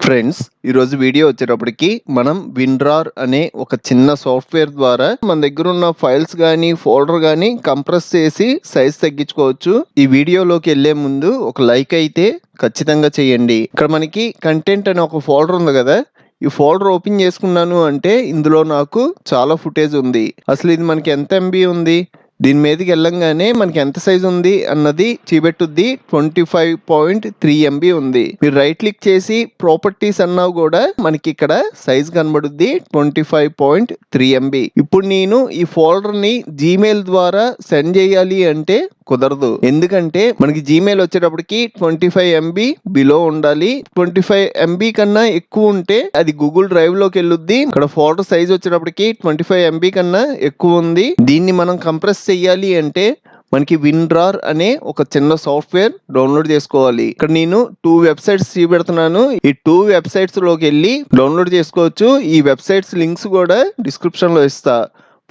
Friends, ఈరోజు video వచ్చేటప్పటికి మనం విన్రార్ అనే ఒక చిన్న సాఫ్ట్వేర్ ద్వారా మన దగ్గర ఉన్న ఫైల్స్ కానీ ఫోల్డర్ కానీ కంప్రెస్ చేసి సైజ్ తగ్గించుకోవచ్చు. ఈ వీడియోలోకి వెళ్లే ముందు ఒక లైక్ అయితే ఖచ్చితంగా చేయండి. ఇక్కడ మనకి కంటెంట్ అనే ఒక ఫోల్డర్ ఉంది కదా, ఈ ఫోల్డర్ ఓపెన్ చేసుకున్నాను అంటే ఇందులో నాకు చాలా ఫుటేజ్ ఉంది. అసలు ఇది మనకి ఎంత ఎంబీ ఉంది, దీని మీదకి వెళ్ళంగానే మనకి ఎంత సైజ్ ఉంది అన్నది చూపెట్టుద్ది. 25.3 MB ఉంది. మీరు రైట్ క్లిక్ చేసి ప్రాపర్టీస్ అన్నా కూడా మనకి ఇక్కడ సైజ్ కనబడుద్ది 25.3 MB. ఇప్పుడు నేను ఈ ఫోల్డర్ ని జీమెయిల్ ద్వారా సెండ్ చేయాలి అంటే కుదరదు. ఎందుకంటే మనకి జీమెయిల్ వచ్చేటప్పటికి 25 MB బిలో ఉండాలి. 25 MB కన్నా ఎక్కువ ఉంటే అది గూగుల్ డ్రైవ్ లోకి వెళ్ళుద్ది. ఇక్కడ ఫోల్డర్ సైజ్ వచ్చేటప్పటికి 25 MB కన్నా ఎక్కువ ఉంది. దీన్ని మనం కంప్రెస్ చెయ్యాలి అంటే మనకి విన్రార్ అనే ఒక చిన్న సాఫ్ట్వేర్ డౌన్లోడ్ చేసుకోవాలి. ఇక్కడ నేను 2 వెబ్సైట్స్ చూపెడుతున్నాను. ఈ 2 వెబ్సైట్స్ లోకి వెళ్ళి డౌన్లోడ్ చేసుకోవచ్చు. ఈ వెబ్సైట్స్ లింక్స్ కూడా డిస్క్రిప్షన్ లో ఇస్తా.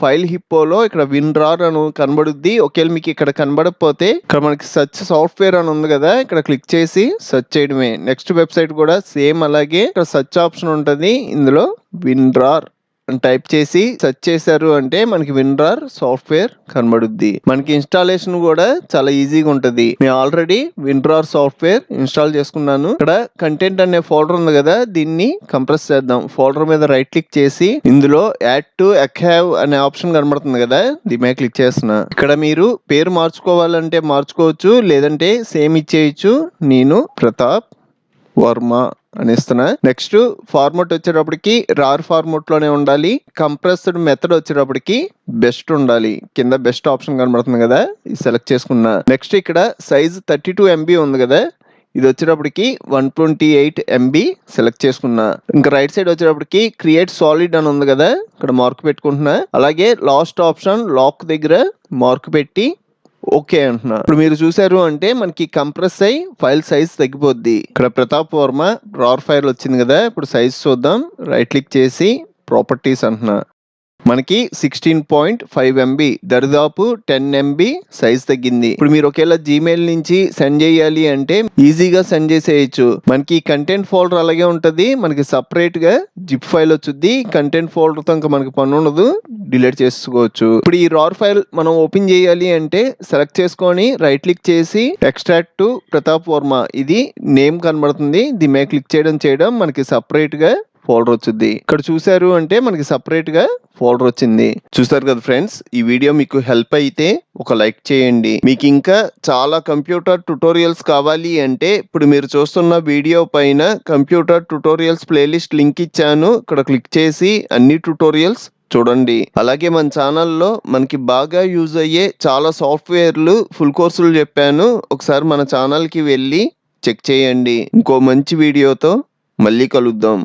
ఫైల్ హిప్పోలో ఇక్కడ విన్రార్ అని కనబడుద్ది. ఒకవేళ మీకు ఇక్కడ కనబడకపోతే ఇక్కడ మనకి సెర్చ్ సాఫ్ట్వేర్ అని ఉంది కదా, ఇక్కడ క్లిక్ చేసి సెర్చ్ చేయడమే. నెక్స్ట్ వెబ్సైట్ కూడా సేమ్ అలాగే ఇక్కడ సెర్చ్ ఆప్షన్ ఉంటుంది. ఇందులో విన్రార్ టైప్ చేసి సెర్చ్ చేశారు అంటే మనకి విన్రార్ సాఫ్ట్వేర్ కనబడుద్ది. మనకి ఇన్స్టాలేషన్ కూడా చాలా ఈజీగా ఉంటది. నేను ఆల్రెడీ విన్రార్ సాఫ్ట్వేర్ ఇన్స్టాల్ చేసుకున్నాను. ఇక్కడ కంటెంట్ అనే ఫోల్డర్ ఉంది కదా, దీన్ని కంప్రెస్ చేద్దాం. ఫోల్డర్ మీద రైట్ క్లిక్ చేసి ఇందులో యాడ్ టు ఆర్కైవ్ అనే ఆప్షన్ కనబడుతుంది కదా, దీని మీద క్లిక్ చేస్తున్నా. ఇక్కడ మీరు పేరు మార్చుకోవాలంటే మార్చుకోవచ్చు, లేదంటే సేమ్ ఇచ్చేయచ్చు. నేను ప్రతాప్ వర్మ అనిస్తున్నా. నెక్స్ట్ ఫార్మాట్ వచ్చేటప్పటికి రార్ ఫార్మాట్ లోనే ఉండాలి. కంప్రెస్డ్ మెథడ్ వచ్చేటప్పటికి బెస్ట్ ఉండాలి. కింద బెస్ట్ ఆప్షన్ కనబడుతుంది కదా, ఇది సెలెక్ట్ చేసుకున్నా. నెక్స్ట్ ఇక్కడ సైజ్ 32 MB ఉంది కదా, ఇది వచ్చేటప్పటికి 128 MB సెలెక్ట్ చేసుకున్నా. ఇంకా రైట్ సైడ్ వచ్చేటప్పటికి క్రియేట్ సాలిడ్ అని ఉంది కదా, ఇక్కడ మార్క్ పెట్టుకుంటున్నా. అలాగే లాస్ట్ ఆప్షన్ లాక్ దగ్గర మార్క్ పెట్టి ఓకే అంటున్నా. ఇప్పుడు మీరు చూసారు అంటే మనకి కంప్రెస్ అయ్యి ఫైల్ సైజ్ తగ్గిపోద్ది. ఇక్కడ ప్రతాప్ వర్మ రార్ ఫైల్ వచ్చింది కదా, ఇప్పుడు సైజ్ చూద్దాం. రైట్ క్లిక్ చేసి ప్రాపర్టీస్ అంటున్నా. మనకి 16.5 MB, దరిదాపు 10 MB సైజ్ తగ్గింది. ఇప్పుడు మీరు ఒకవేళ జీమెయిల్ నుంచి సెండ్ చేయాలి అంటే ఈజీగా సెండ్ చేసేయచ్చు. మనకి కంటెంట్ ఫోల్డర్ అలాగే ఉంటది. మనకి సపరేట్ గా జిప్ ఫైల్ వచ్చుద్ది. కంటెంట్ ఫోల్డర్ తో ఇంకా మనకి పని ఉండదు, డిలీట్ చేసుకోవచ్చు. ఇప్పుడు ఈ రార్ ఫైల్ మనం ఓపెన్ చేయాలి అంటే సెలెక్ట్ చేసుకొని రైట్ క్లిక్ చేసి ఎక్స్ట్రాక్ట్ టు ప్రతాప్ వర్మ, ఇది నేమ్ కనబడుతుంది. దీని మీద క్లిక్ చేయడం మనకి సపరేట్ గా ఫోల్డర్ వచ్చింది. ఇక్కడ చూసారు అంటే మనకి సపరేట్ గా ఫోల్డర్ వచ్చింది. చూసారు కదా ఫ్రెండ్స్, ఈ వీడియో మీకు హెల్ప్ అయితే ఒక లైక్ చేయండి. మీకు ఇంకా చాలా కంప్యూటర్ ట్యుటోరియల్స్ కావాలి అంటే ఇప్పుడు మీరు చూస్తున్న వీడియో పైన కంప్యూటర్ ట్యుటోరియల్స్ ప్లేలిస్ట్ లింక్ ఇచ్చాను. ఇక్కడ క్లిక్ చేసి అన్ని ట్యుటోరియల్స్ చూడండి. అలాగే మన ఛానల్లో మనకి బాగా యూజ్ అయ్యే చాలా సాఫ్ట్వేర్లు ఫుల్ కోర్సులు చెప్పాను. ఒకసారి మన ఛానల్ కి వెళ్ళి చెక్ చేయండి. ఇంకో మంచి వీడియోతో మళ్ళీ కలుద్దాం.